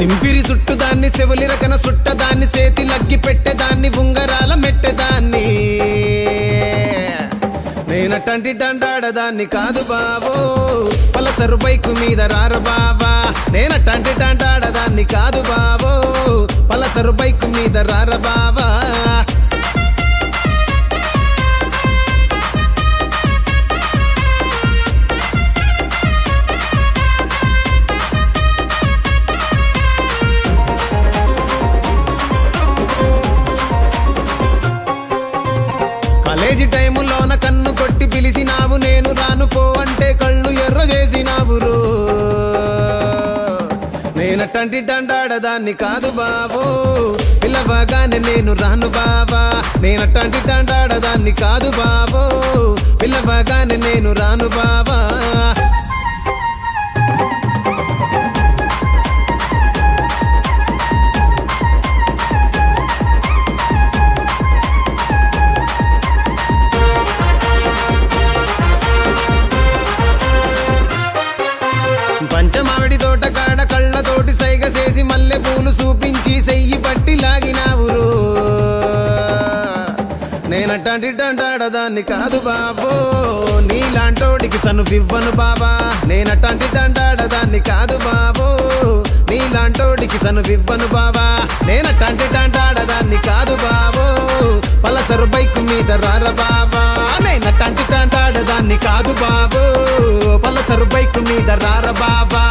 సింపిరి చుట్టుదాన్ని చెవులి రకన సుట్టదాన్ని సేతి లగ్గి పెట్టేదాన్ని ఉంగరాల మెట్టేదాన్ని నేనటంటి డండాడదాన్ని కాదు బావో పలసరు బైకు మీద రార బావా నేనటంటి డండాడదాన్ని కాదు బావో పలసరు బైకు మీద రార బావా కాలేజీ టైములోన కన్ను కొట్టి పిలిచినావు నేను రాను పో అంటే కళ్ళు ఎర్ర చేసినావు రో నేనటంటి డండాడదాన్ని కాదు బావో పిల్లవగానే నేను రాను బావా నేనటంటి డండాడదాన్ని కాదు బావో పిల్లవగానే నేను రాను బావా పంచమావిడి తోట కాడ కళ్ళతోటి సైగ చేసి మల్లె పూలు చూపించి సెయ్యి పట్టి లాగినావురు నేనటంటి డండాడదాన్ని కాదు బాబో నీలాంటోడికి సనువివ్వను బాబా నేనటంటి డండాడదాన్ని కాదు బాబో నీలాంటోడికి సనువివ్వను బాబా నేనటంటి డండాడదాన్ని కాదు బాబో పలసరు బైకు మీద రార బాబా నేనటంటి డండాడదాన్ని కాదు బాబో పలసరు బైకు మీద రార బాబా